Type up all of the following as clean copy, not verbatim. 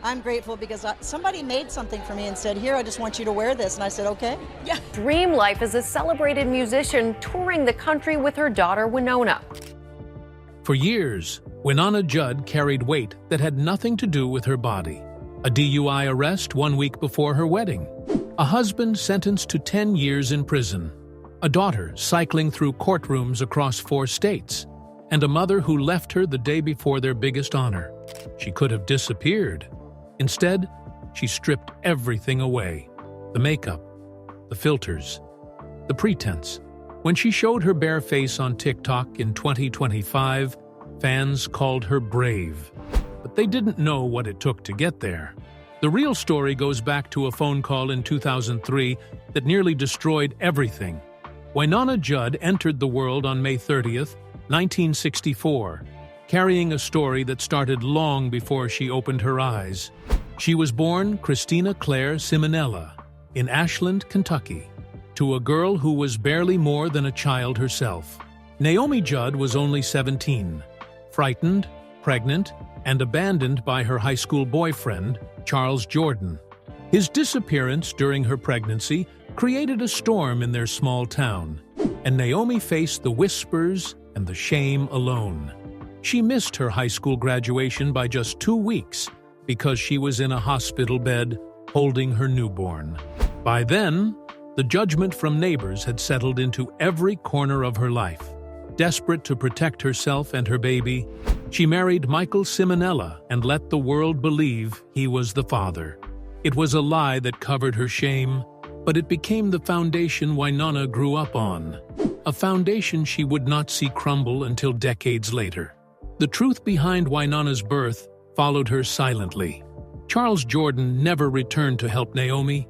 I'm grateful because somebody made something for me and said, here, I just want you to wear this. And I said, okay. Yeah. Dream life as a celebrated musician touring the country with her daughter, Wynonna. For years, Wynonna Judd carried weight that had nothing to do with her body. A DUI arrest 1 week before her wedding. A husband sentenced to 10 years in prison. A daughter cycling through courtrooms across 4 states. And a mother who left her the day before their biggest honor. She could have disappeared. Instead, she stripped everything away. The makeup, the filters, the pretense. When she showed her bare face on TikTok in 2025, fans called her brave. But they didn't know what it took to get there. The real story goes back to a phone call in 2003 that nearly destroyed everything. Wynonna Judd entered the world on May 30th, 1964, carrying a story that started long before she opened her eyes. She was born Christina Claire Simonella in Ashland, Kentucky, to a girl who was barely more than a child herself. Naomi Judd was only 17, frightened, pregnant, and abandoned by her high school boyfriend, Charles Jordan. His disappearance during her pregnancy created a storm in their small town, and Naomi faced the whispers and the shame alone. She missed her high school graduation by just 2 weeks because she was in a hospital bed holding her newborn. By then, the judgment from neighbors had settled into every corner of her life. Desperate to protect herself and her baby, she married Michael Simonella and let the world believe he was the father. It was a lie that covered her shame, but it became the foundation Wynonna grew up on. A foundation she would not see crumble until decades later. The truth behind Wynonna's birth followed her silently. Charles Jordan never returned to help Naomi,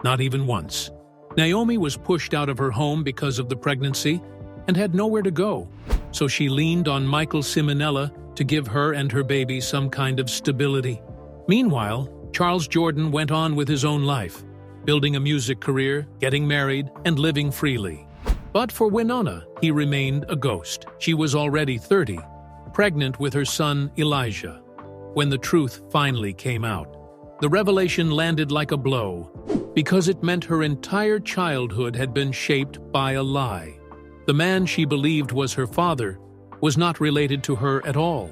not even once. Naomi was pushed out of her home because of the pregnancy and had nowhere to go, so she leaned on Michael Simonella to give her and her baby some kind of stability. Meanwhile, Charles Jordan went on with his own life, building a music career, getting married, and living freely. But for Wynonna, he remained a ghost. She was already 30, pregnant with her son Elijah, when the truth finally came out. The revelation landed like a blow, because it meant her entire childhood had been shaped by a lie. The man she believed was her father was not related to her at all,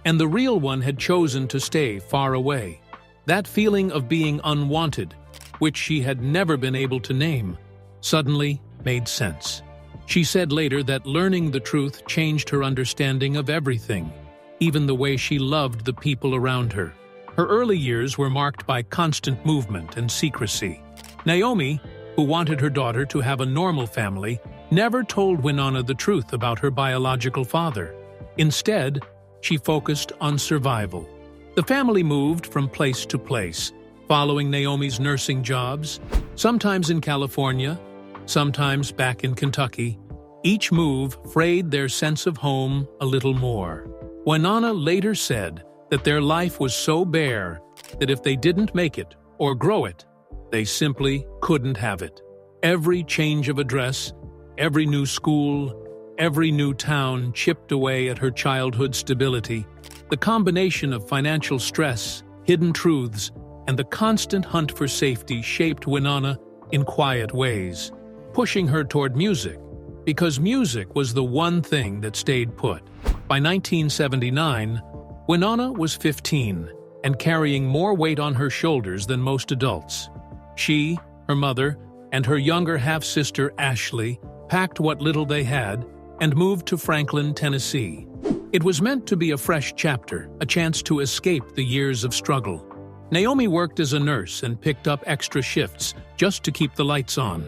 and the real one had chosen to stay far away. That feeling of being unwanted, which she had never been able to name, suddenly made sense. She said later that learning the truth changed her understanding of everything, even the way she loved the people around her. Her early years were marked by constant movement and secrecy. Naomi, who wanted her daughter to have a normal family, never told Wynonna the truth about her biological father. Instead, she focused on survival. The family moved from place to place, following Naomi's nursing jobs, sometimes in California, sometimes back in Kentucky. Each move frayed their sense of home a little more. Wynonna later said that their life was so bare that if they didn't make it or grow it, they simply couldn't have it. Every change of address, every new school, every new town chipped away at her childhood stability. The combination of financial stress, hidden truths, and the constant hunt for safety shaped Wynonna in quiet ways, pushing her toward music, because music was the one thing that stayed put. By 1979, Wynonna was 15 and carrying more weight on her shoulders than most adults. She, her mother, and her younger half-sister Ashley packed what little they had and moved to Franklin, Tennessee. It was meant to be a fresh chapter, a chance to escape the years of struggle. Naomi worked as a nurse and picked up extra shifts just to keep the lights on.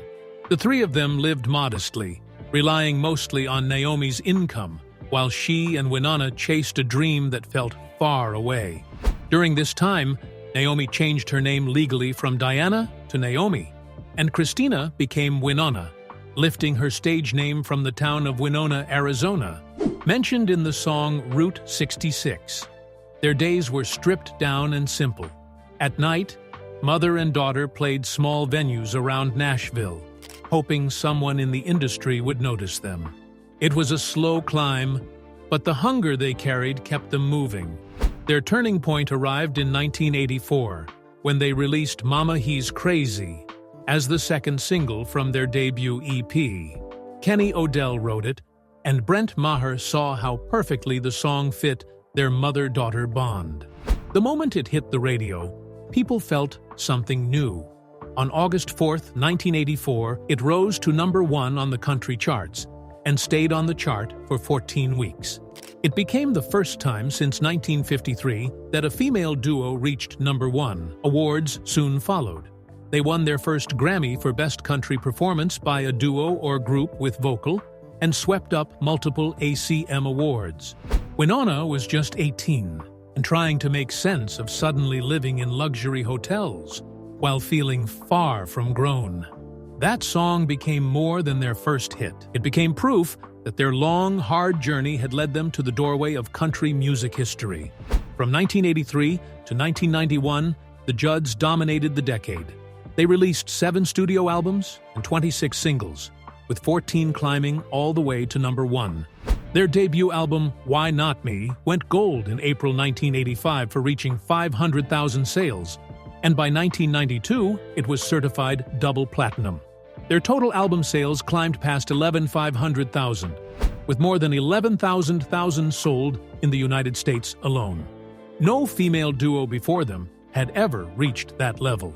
The three of them lived modestly, relying mostly on Naomi's income, while she and Wynonna chased a dream that felt far away. During this time, Naomi changed her name legally from Diana to Naomi, and Christina became Wynonna, lifting her stage name from the town of Winona, Arizona, mentioned in the song Route 66. Their days were stripped down and simple. At night, mother and daughter played small venues around Nashville, hoping someone in the industry would notice them. It was a slow climb, but the hunger they carried kept them moving. Their turning point arrived in 1984, when they released Mama He's Crazy as the second single from their debut EP. Kenny Odell wrote it, and Brent Maher saw how perfectly the song fit their mother-daughter bond. The moment it hit the radio, people felt something new. On August 4, 1984, it rose to number 1 on the country charts and stayed on the chart for 14 weeks. It became the first time since 1953 that a female duo reached number 1. Awards soon followed. They won their first Grammy for Best Country Performance by a duo or group with vocal and swept up multiple ACM awards. Wynonna was just 18 and trying to make sense of suddenly living in luxury hotels while feeling far from grown. That song became more than their first hit. It became proof that their long, hard journey had led them to the doorway of country music history. From 1983 to 1991, the Judds dominated the decade. They released 7 studio albums and 26 singles, with 14 climbing all the way to number 1. Their debut album, Why Not Me, went gold in April 1985 for reaching 500,000 sales, and by 1992, it was certified double platinum. Their total album sales climbed past 500,000, with more than 11,000 sold in the United States alone. No female duo before them had ever reached that level.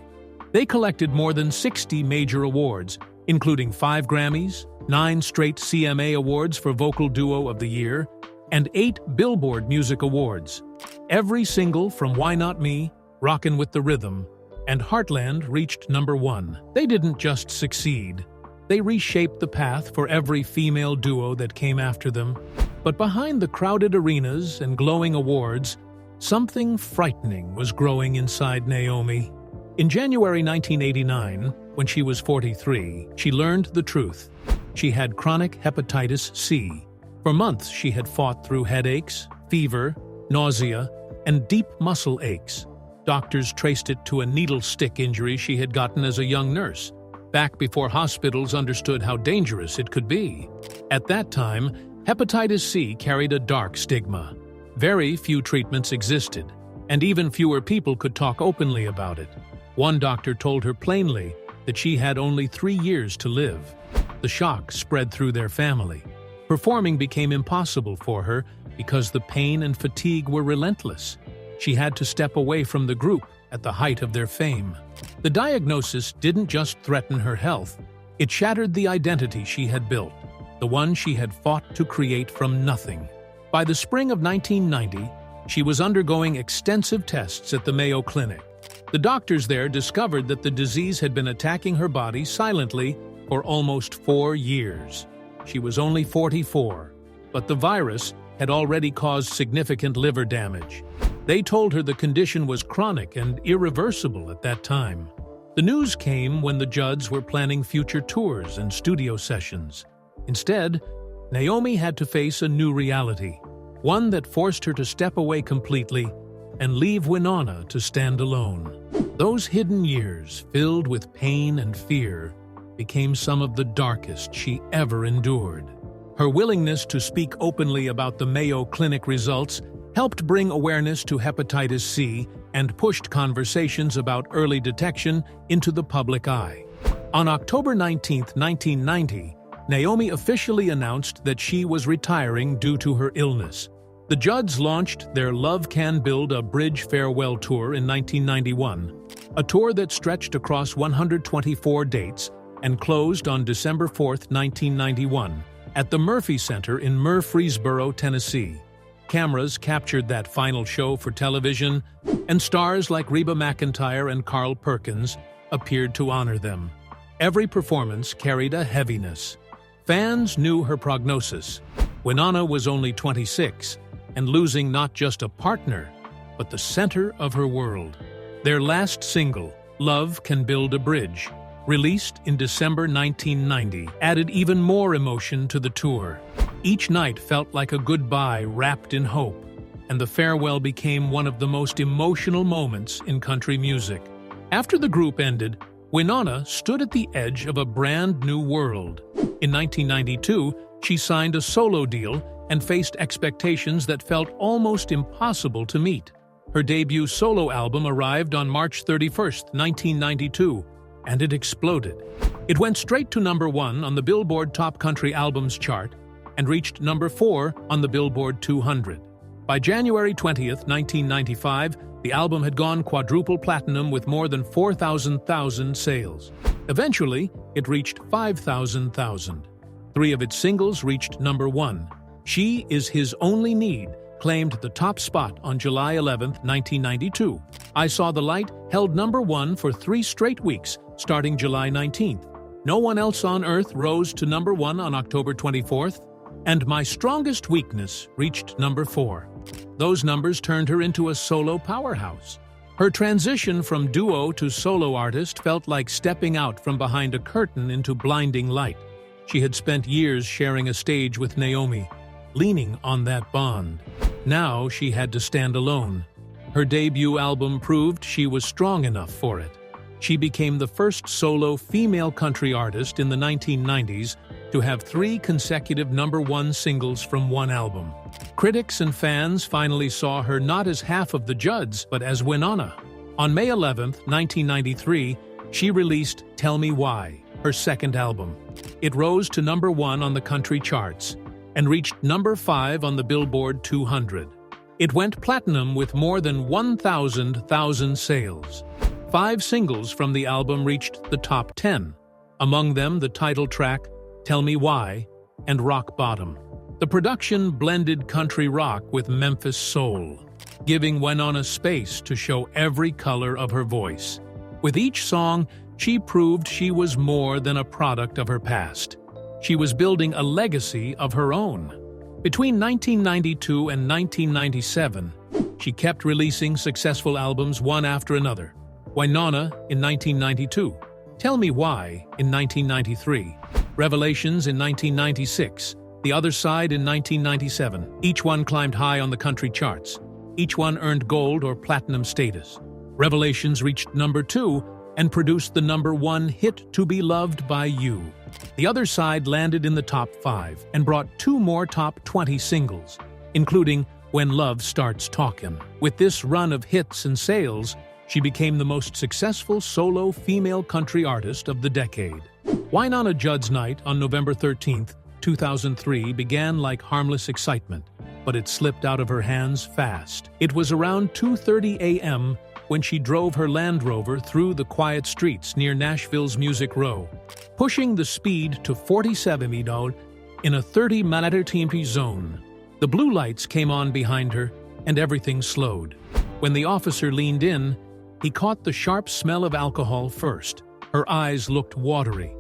They collected more than 60 major awards, including 5 Grammys, 9 straight CMA Awards for Vocal Duo of the Year, and 8 Billboard Music Awards. Every single from Why Not Me, Rockin' with the Rhythm, and Heartland reached number 1. They didn't just succeed. They reshaped the path for every female duo that came after them. But behind the crowded arenas and glowing awards, something frightening was growing inside Naomi. In January 1989, when she was 43, she learned the truth. She had chronic hepatitis C. For months, she had fought through headaches, fever, nausea, and deep muscle aches. Doctors traced it to a needle stick injury she had gotten as a young nurse, back before hospitals understood how dangerous it could be. At that time, hepatitis C carried a dark stigma. Very few treatments existed, and even fewer people could talk openly about it. One doctor told her plainly that she had only 3 years to live. The shock spread through their family. Performing became impossible for her because the pain and fatigue were relentless. She had to step away from the group at the height of their fame. The diagnosis didn't just threaten her health, it shattered the identity she had built, the one she had fought to create from nothing. By the spring of 1990, she was undergoing extensive tests at the Mayo Clinic. The doctors there discovered that the disease had been attacking her body silently for almost 4 years. She was only 44, but the virus had already caused significant liver damage. They told her the condition was chronic and irreversible at that time. The news came when the Judds were planning future tours and studio sessions. Instead, Naomi had to face a new reality, one that forced her to step away completely and leave Wynonna to stand alone. Those hidden years, filled with pain and fear, became some of the darkest she ever endured. Her willingness to speak openly about the Mayo Clinic results helped bring awareness to hepatitis C and pushed conversations about early detection into the public eye. On October 19, 1990, Naomi officially announced that she was retiring due to her illness. The Judds launched their Love Can Build a Bridge farewell tour in 1991, a tour that stretched across 124 dates and closed on December 4, 1991, at the Murphy Center in Murfreesboro, Tennessee. Cameras captured that final show for television, and stars like Reba McEntire and Carl Perkins appeared to honor them. Every performance carried a heaviness. Fans knew her prognosis. Wynonna was only 26, and losing not just a partner, but the center of her world. Their last single, Love Can Build a Bridge, released in December 1990, added even more emotion to the tour. Each night felt like a goodbye wrapped in hope, and the farewell became one of the most emotional moments in country music. After the group ended, Wynonna stood at the edge of a brand new world. In 1992, she signed a solo deal and faced expectations that felt almost impossible to meet. Her debut solo album arrived on March 31st, 1992, and it exploded. It went straight to #1 on the Billboard Top Country Albums chart and reached #4 on the Billboard 200. By January 20th, 1995, the album had gone quadruple platinum with more than 4,000 sales. Eventually, it reached 5,000. 3 of its singles reached #1. She Is His Only Need claimed the top spot on July 11, 1992. I Saw the Light held #1 for 3 straight weeks, starting July 19th. No One Else on Earth rose to #1 on October 24th, and My Strongest Weakness reached #4. Those numbers turned her into a solo powerhouse. Her transition from duo to solo artist felt like stepping out from behind a curtain into blinding light. She had spent years sharing a stage with Naomi, leaning on that bond. Now she had to stand alone. Her debut album proved she was strong enough for it. She became the first solo female country artist in the 1990s to have 3 consecutive #1 singles from one album. Critics and fans finally saw her not as half of the Judds, but as Wynonna. On May 11, 1993, she released Tell Me Why, her second album. It rose to #1 on the country charts and reached #5 on the Billboard 200. It went platinum with more than 1,000 sales. 5 singles from the album reached the top 10, among them the title track, Tell Me Why, and Rock Bottom. The production blended country rock with Memphis soul, giving Wynonna space to show every color of her voice. With each song, she proved she was more than a product of her past. She was building a legacy of her own. Between 1992 and 1997, she kept releasing successful albums one after another. Wynonna in 1992, Tell Me Why in 1993, Revelations in 1996, The Other Side in 1997. Each one climbed high on the country charts. Each one earned gold or platinum status. Revelations reached #2 and produced the #1 hit To Be Loved by You. The Other Side landed in the top 5 and brought 2 more top 20 singles, including When Love Starts Talkin'. With this run of hits and sales, she became the most successful solo female country artist of the decade. Wynonna Judd's night on November 13, 2003 began like harmless excitement, but it slipped out of her hands fast. It was around 2:30 a.m. when she drove her Land Rover through the quiet streets near Nashville's Music Row, pushing the speed to 47 miles in a 30-mile-per-hour zone. The blue lights came on behind her, and everything slowed. When the officer leaned in, he caught the sharp smell of alcohol first. Her eyes looked watery,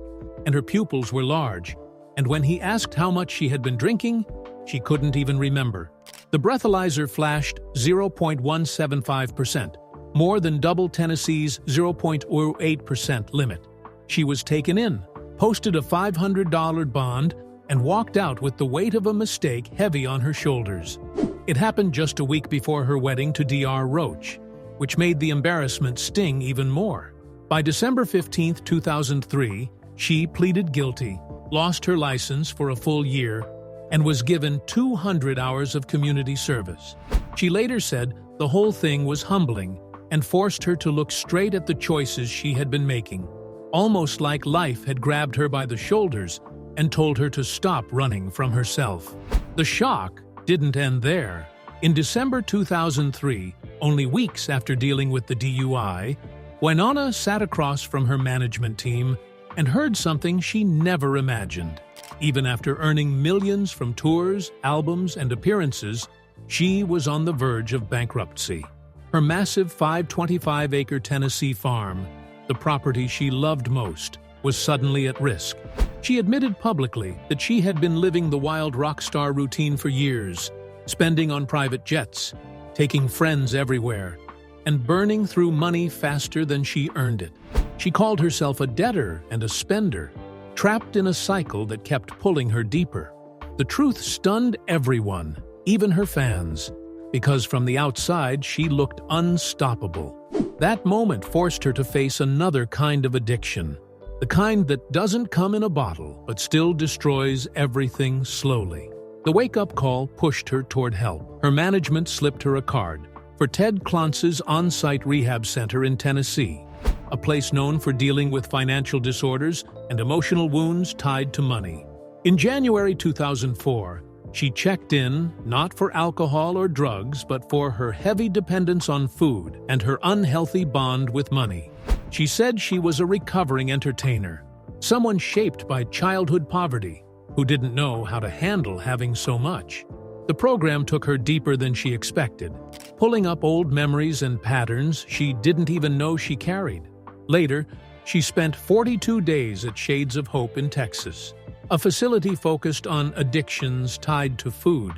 and her pupils were large, and when he asked how much she had been drinking, she couldn't even remember. The breathalyzer flashed 0.175%, more than double Tennessee's 0.08% limit. She was taken in, posted a $500 bond, and walked out with the weight of a mistake heavy on her shoulders. It happened just a week before her wedding to Dr. Roach, which made the embarrassment sting even more. By December 15, 2003, she pleaded guilty, lost her license for a full year, and was given 200 hours of community service. She later said the whole thing was humbling and forced her to look straight at the choices she had been making, almost like life had grabbed her by the shoulders and told her to stop running from herself. The shock didn't end there. In December 2003, only weeks after dealing with the DUI, Wynonna sat across from her management team and heard something she never imagined. Even after earning millions from tours, albums, and appearances, she was on the verge of bankruptcy. Her massive 525-acre Tennessee farm, the property she loved most, was suddenly at risk. She admitted publicly that she had been living the wild rock star routine for years, spending on private jets, taking friends everywhere, and burning through money faster than she earned it. She called herself a debtor and a spender, trapped in a cycle that kept pulling her deeper. The truth stunned everyone, even her fans, because from the outside she looked unstoppable. That moment forced her to face another kind of addiction, the kind that doesn't come in a bottle but still destroys everything slowly. The wake-up call pushed her toward help. Her management slipped her a card. for Ted Clance's on-site rehab center in Tennessee, a place known for dealing with financial disorders and emotional wounds tied to money. In January 2004, she checked in not for alcohol or drugs, but for her heavy dependence on food and her unhealthy bond with money. She said she was a recovering entertainer, someone shaped by childhood poverty, who didn't know how to handle having so much. The program took her deeper than she expected, pulling up old memories and patterns she didn't even know she carried. Later, she spent 42 days at Shades of Hope in Texas, a facility focused on addictions tied to food.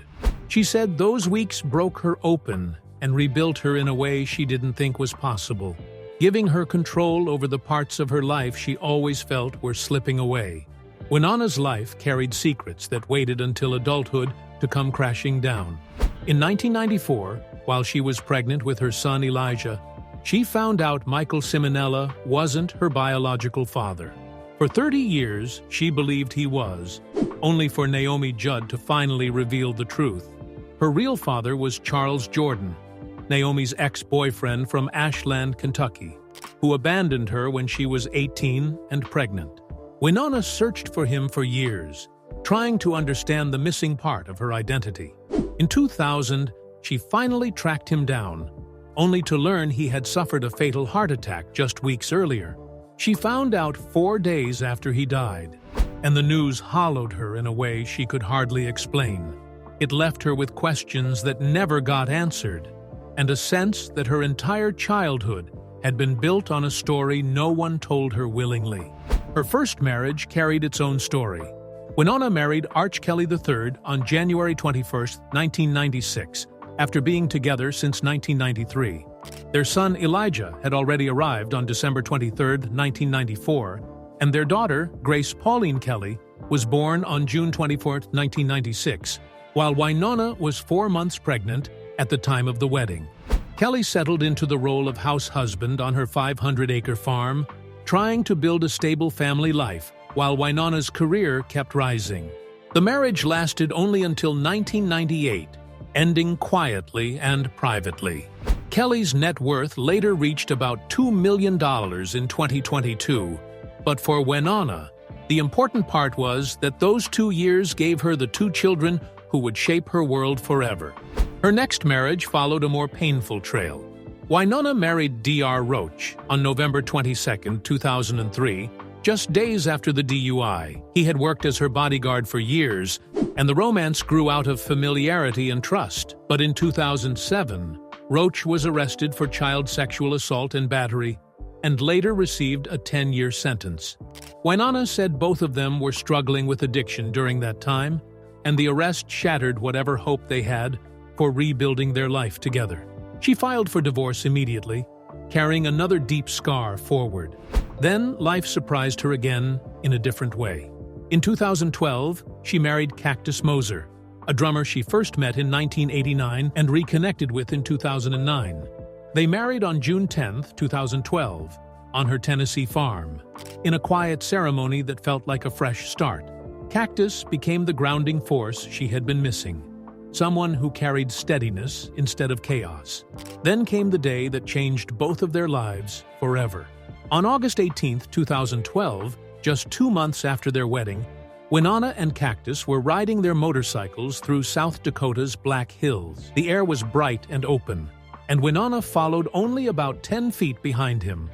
She said those weeks broke her open and rebuilt her in a way she didn't think was possible, giving her control over the parts of her life she always felt were slipping away. Wynonna's life carried secrets that waited until adulthood to come crashing down. In 1994, while she was pregnant with her son Elijah, she found out Michael Simonella wasn't her biological father. For 30 years, she believed he was, only for Wynonna Judd to finally reveal the truth. Her real father was Charles Jordan, Naomi's ex-boyfriend from Ashland, Kentucky, who abandoned her when she was 18 and pregnant. Wynonna searched for him for years, trying to understand the missing part of her identity. In 2000, she finally tracked him down, only to learn he had suffered a fatal heart attack just weeks earlier. She found out 4 days after he died, and the news hollowed her in a way she could hardly explain. It left her with questions that never got answered, and a sense that her entire childhood had been built on a story no one told her willingly. Her first marriage carried its own story. Wynonna married Arch Kelly III on January 21, 1996, after being together since 1993. Their son Elijah had already arrived on December 23, 1994, and their daughter, Grace Pauline Kelly, was born on June 24, 1996, while Wynonna was 4 months pregnant at the time of the wedding. Kelly settled into the role of house husband on her 500-acre farm, trying to build a stable family life, while Wynonna's career kept rising. The marriage lasted only until 1998, ending quietly and privately. Kelly's net worth later reached about $2 million in 2022, but for Wynonna, the important part was that those 2 years gave her the 2 children who would shape her world forever. Her next marriage followed a more painful trail. Wynonna married D.R. Roach on November 22, 2003, just days after the DUI. He had worked as her bodyguard for years, and the romance grew out of familiarity and trust. But in 2007, Roach was arrested for child sexual assault and battery, and later received a 10-year sentence. Wynonna said both of them were struggling with addiction during that time, and the arrest shattered whatever hope they had for rebuilding their life together. She filed for divorce immediately, carrying another deep scar forward. Then life surprised her again in a different way. In 2012, she married Cactus Moser, a drummer she first met in 1989 and reconnected with in 2009. They married on June 10, 2012, on her Tennessee farm, in a quiet ceremony that felt like a fresh start. Cactus became the grounding force she had been missing, someone who carried steadiness instead of chaos. Then came the day that changed both of their lives forever. On August 18, 2012, just 2 months after their wedding, Wynonna and Cactus were riding their motorcycles through South Dakota's Black Hills. The air was bright and open, and Wynonna followed only about 10 feet behind him.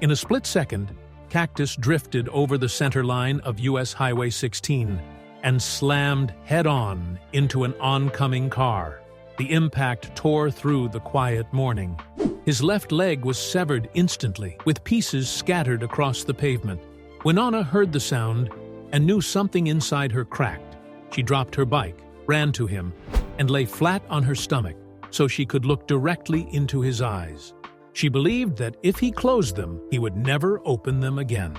In a split second, Cactus drifted over the center line of U.S. Highway 16 and slammed head-on into an oncoming car. The impact tore through the quiet morning. His left leg was severed instantly, with pieces scattered across the pavement. Wynonna heard the sound and knew something inside her cracked. She dropped her bike, ran to him, and lay flat on her stomach so she could look directly into his eyes. She believed that if he closed them, he would never open them again.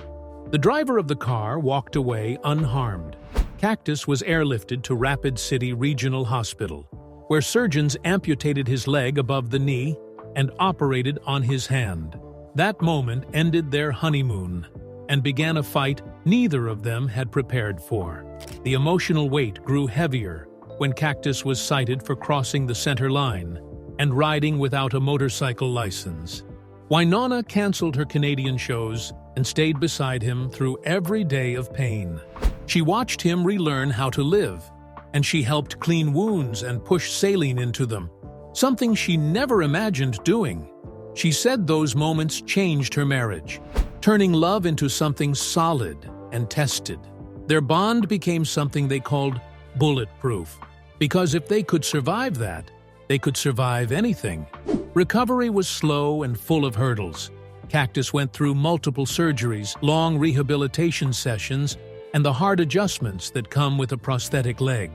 The driver of the car walked away unharmed. Cactus was airlifted to Rapid City Regional Hospital, where surgeons amputated his leg above the knee and operated on his hand. That moment ended their honeymoon and began a fight neither of them had prepared for. The emotional weight grew heavier when Cactus was cited for crossing the center line, and riding without a motorcycle license. Wynonna canceled her Canadian shows and stayed beside him through every day of pain. She watched him relearn how to live, and she helped clean wounds and push saline into them, something she never imagined doing. She said those moments changed her marriage, turning love into something solid and tested. Their bond became something they called bulletproof, because if they could survive that, they could survive anything. Recovery was slow and full of hurdles. Cactus went through multiple surgeries, long rehabilitation sessions, and the hard adjustments that come with a prosthetic leg.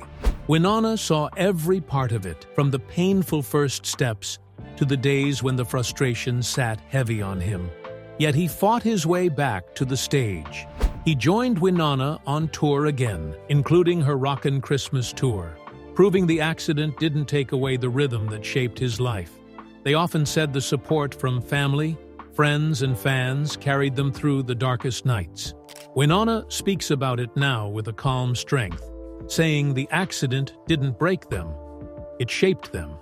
Wynonna saw every part of it, from the painful first steps to the days when the frustration sat heavy on him. Yet he fought his way back to the stage. He joined Wynonna on tour again, including her Rockin' Christmas tour, proving the accident didn't take away the rhythm that shaped his life. They often said the support from family, friends, and fans carried them through the darkest nights. Wynonna speaks about it now with a calm strength, saying the accident didn't break them. It shaped them.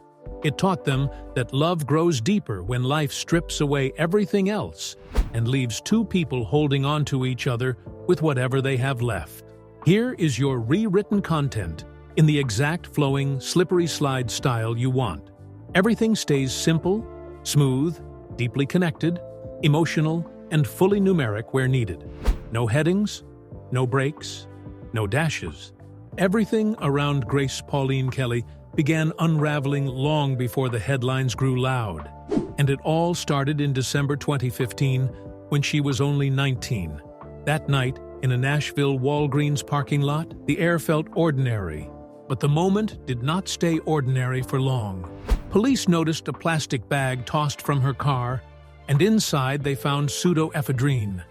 It taught them that love grows deeper when life strips away everything else and leaves two people holding on to each other with whatever they have left. Here is your rewritten content in the exact flowing, slippery slide style you want. Everything stays simple, smooth, deeply connected, emotional, and fully numeric where needed. No headings, no breaks, no dashes. Everything around Grace Pauline Kelly began unraveling long before the headlines grew loud. And it all started in December 2015, when she was only 19. That night, in a Nashville Walgreens parking lot, the air felt ordinary. But the moment did not stay ordinary for long. Police noticed a plastic bag tossed from her car, and inside they found pseudoephedrine.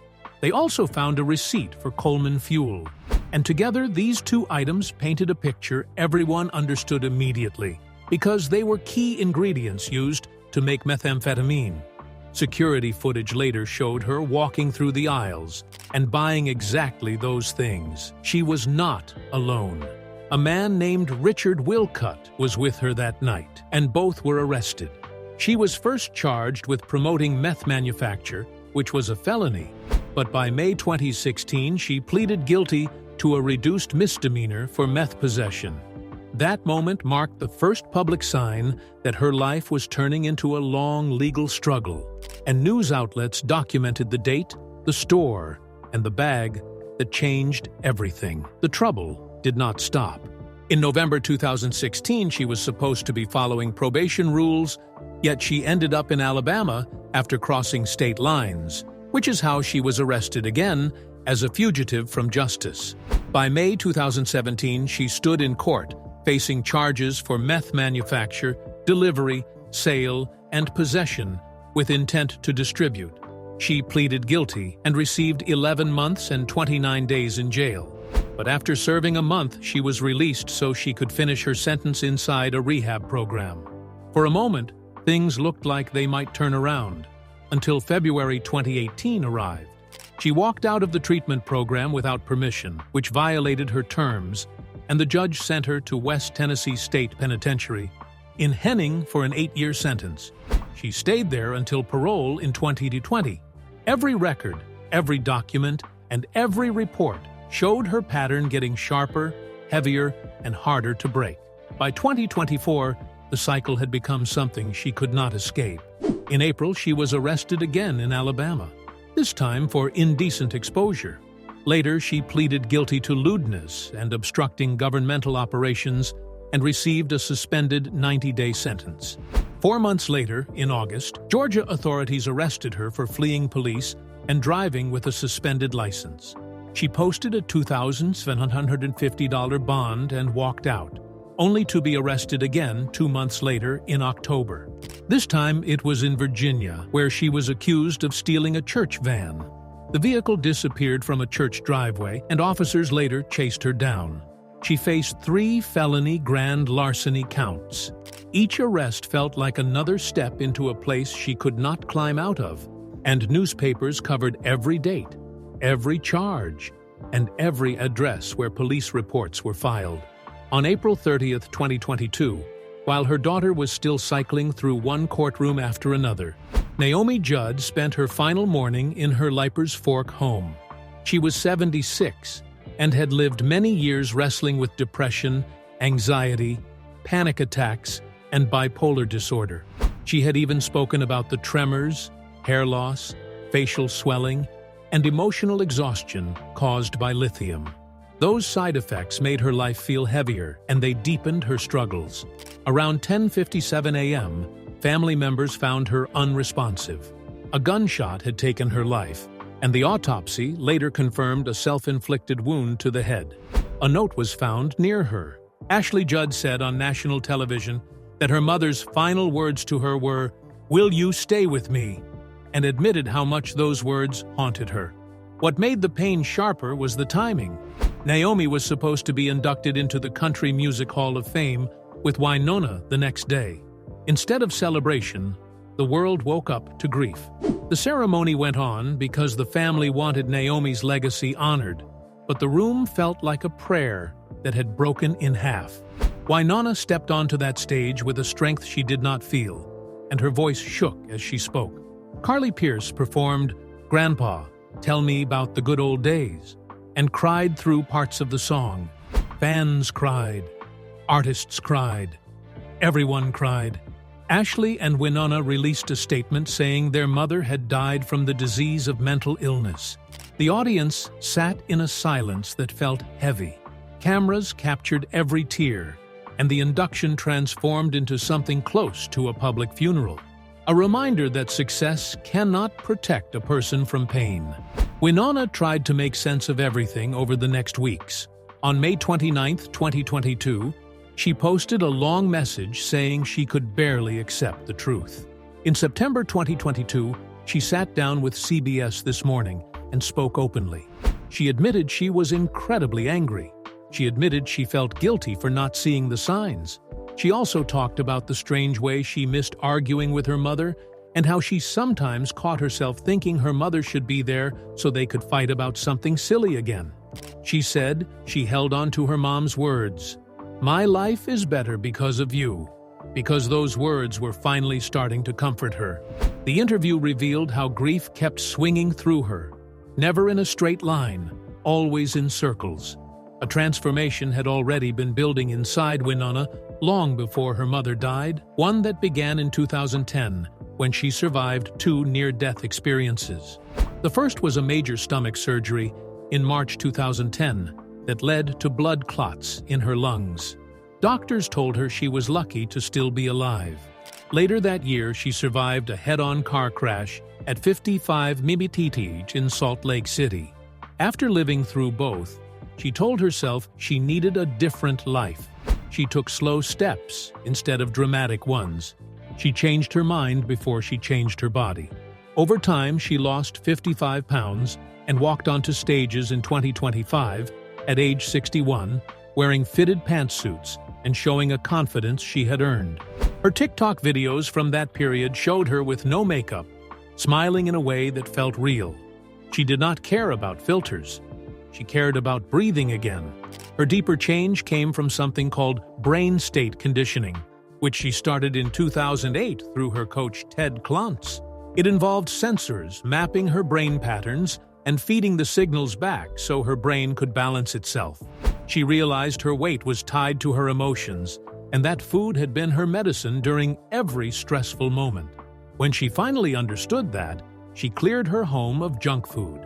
They also found a receipt for Coleman fuel. And together, these two items painted a picture everyone understood immediately, because they were key ingredients used to make methamphetamine. Security footage later showed her walking through the aisles and buying exactly those things. She was not alone. A man named Richard Wilcutt was with her that night, and both were arrested. She was first charged with promoting meth manufacture, which was a felony, but by May 2016 she pleaded guilty to a reduced misdemeanor for meth possession. That moment marked the first public sign that her life was turning into a long legal struggle, and news outlets documented the date, the store, and the bag that changed everything. The trouble did not stop. In November 2016, she was supposed to be following probation rules, yet she ended up in Alabama after crossing state lines, which is how she was arrested again as a fugitive from justice. By May 2017, she stood in court, facing charges for meth manufacture, delivery, sale, and possession with intent to distribute. She pleaded guilty and received 11 months and 29 days in jail. But after serving a month, she was released so she could finish her sentence inside a rehab program. For a moment, things looked like they might turn around, until February 2018 arrived. She walked out of the treatment program without permission, which violated her terms, and the judge sent her to West Tennessee State Penitentiary in Henning for an 8-year sentence. She stayed there until parole in 2020. Every record, every document, and every report showed her pattern getting sharper, heavier, and harder to break. By 2024, the cycle had become something she could not escape. In April, she was arrested again in Alabama, this time for indecent exposure. Later, she pleaded guilty to lewdness and obstructing governmental operations and received a suspended 90-day sentence. 4 months later, in August, Georgia authorities arrested her for fleeing police and driving with a suspended license. She posted a $2,750 bond and walked out, only to be arrested again 2 months later in October. This time it was in Virginia, where she was accused of stealing a church van. The vehicle disappeared from a church driveway, and officers later chased her down. She faced 3 felony grand larceny counts. Each arrest felt like another step into a place she could not climb out of, and newspapers covered every date, every charge, and every address where police reports were filed. On April 30, 2022, while her daughter was still cycling through one courtroom after another. Wynonna Judd spent her final morning in her Leiper's Fork home. She was 76 and had lived many years wrestling with depression, anxiety, panic attacks, and bipolar disorder. She had even spoken about the tremors, hair loss, facial swelling, and emotional exhaustion caused by lithium. Those side effects made her life feel heavier, and they deepened her struggles. Around 10:57 a.m., family members found her unresponsive. A gunshot had taken her life, and the autopsy later confirmed a self-inflicted wound to the head. A note was found near her. Ashley Judd said on national television that her mother's final words to her were, "Will you stay with me?" and admitted how much those words haunted her. What made the pain sharper was the timing. Wynonna was supposed to be inducted into the Country Music Hall of Fame with Wynonna the next day. Instead of celebration, the world woke up to grief. The ceremony went on because the family wanted Wynonna's legacy honored, but the room felt like a prayer that had broken in half. Wynonna stepped onto that stage with a strength she did not feel, and her voice shook as she spoke. Carly Pearce performed "Grandpa, Tell Me About the Good Old Days," and cried through parts of the song. Fans cried. Artists cried. Everyone cried. Ashley and Wynonna released a statement saying their mother had died from the disease of mental illness. The audience sat in a silence that felt heavy. Cameras captured every tear, and the induction transformed into something close to a public funeral. A reminder that success cannot protect a person from pain. Wynonna tried to make sense of everything over the next weeks. On May 29, 2022, she posted a long message saying she could barely accept the truth. In September 2022, she sat down with CBS This Morning and spoke openly. She admitted she was incredibly angry. She admitted she felt guilty for not seeing the signs. She also talked about the strange way she missed arguing with her mother and how she sometimes caught herself thinking her mother should be there so they could fight about something silly again. She said she held on to her mom's words, "My life is better because of you," because those words were finally starting to comfort her. The interview revealed how grief kept swinging through her, never in a straight line, always in circles. A transformation had already been building inside Wynonna long before her mother died, one that began in 2010 when she survived 2 near-death experiences. The first was a major stomach surgery in March 2010 that led to blood clots in her lungs. Doctors told her she was lucky to still be alive. Later that year, she survived a head-on car crash at 55 Mimititige in Salt Lake City. After living through both, she told herself she needed a different life. She took slow steps instead of dramatic ones. She changed her mind before she changed her body. Over time, she lost 55 pounds and walked onto stages in 2025 at age 61, wearing fitted pantsuits and showing a confidence she had earned. Her TikTok videos from that period showed her with no makeup, smiling in a way that felt real. She did not care about filters. She cared about breathing again. Her deeper change came from something called brain state conditioning, which she started in 2008 through her coach Ted Klontz. It involved sensors mapping her brain patterns and feeding the signals back so her brain could balance itself. She realized her weight was tied to her emotions, and that food had been her medicine during every stressful moment. When she finally understood that, she cleared her home of junk food.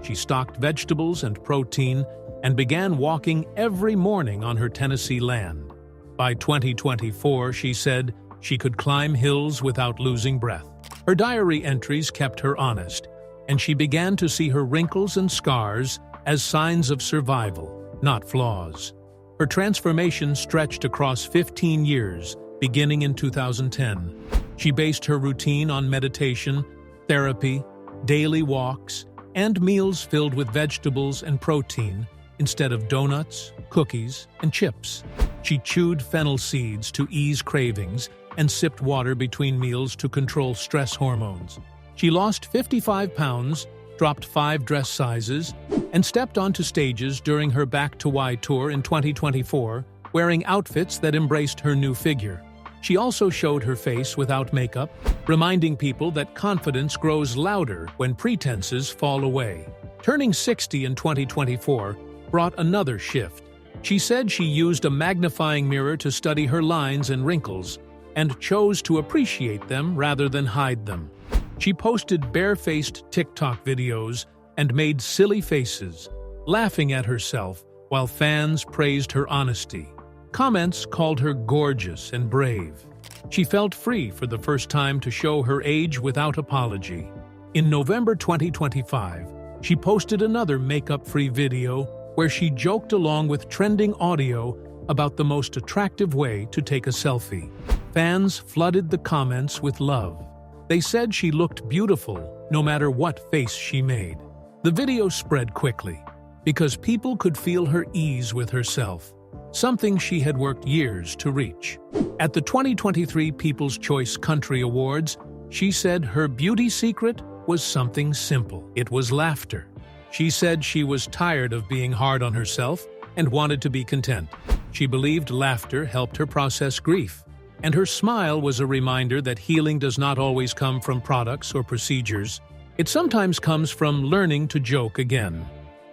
She stocked vegetables and protein and began walking every morning on her Tennessee land. By 2024, she said she could climb hills without losing breath. Her diary entries kept her honest, and she began to see her wrinkles and scars as signs of survival, not flaws. Her transformation stretched across 15 years, beginning in 2010. She based her routine on meditation, therapy, daily walks, and meals filled with vegetables and protein instead of donuts, cookies, and chips. She chewed fennel seeds to ease cravings and sipped water between meals to control stress hormones. She lost 55 pounds, dropped 5 dress sizes, and stepped onto stages during her Back to Y tour in 2024, wearing outfits that embraced her new figure. She also showed her face without makeup, reminding people that confidence grows louder when pretenses fall away. Turning 60 in 2024 brought another shift. She said she used a magnifying mirror to study her lines and wrinkles and chose to appreciate them rather than hide them. She posted barefaced TikTok videos and made silly faces, laughing at herself while fans praised her honesty. Comments called her gorgeous and brave. She felt free for the first time to show her age without apology. In November 2025, she posted another makeup-free video where she joked along with trending audio about the most attractive way to take a selfie. Fans flooded the comments with love. They said she looked beautiful no matter what face she made. The video spread quickly because people could feel her ease with herself, something she had worked years to reach. At the 2023 People's Choice Country Awards, she said her beauty secret was something simple. It was laughter. She said she was tired of being hard on herself and wanted to be content. She believed laughter helped her process grief, and her smile was a reminder that healing does not always come from products or procedures. It sometimes comes from learning to joke again.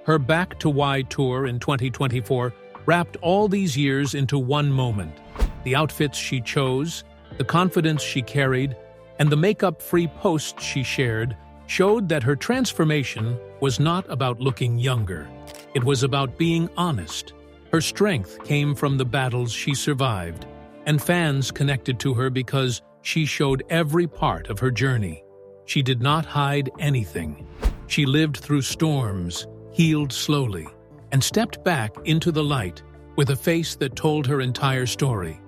Her Back to Why tour in 2024 wrapped all these years into one moment. The outfits she chose, the confidence she carried, and the makeup-free posts she shared showed that her transformation was not about looking younger. It was about being honest. Her strength came from the battles she survived, and fans connected to her because she showed every part of her journey. She did not hide anything. She lived through storms, healed slowly, and stepped back into the light with a face that told her entire story.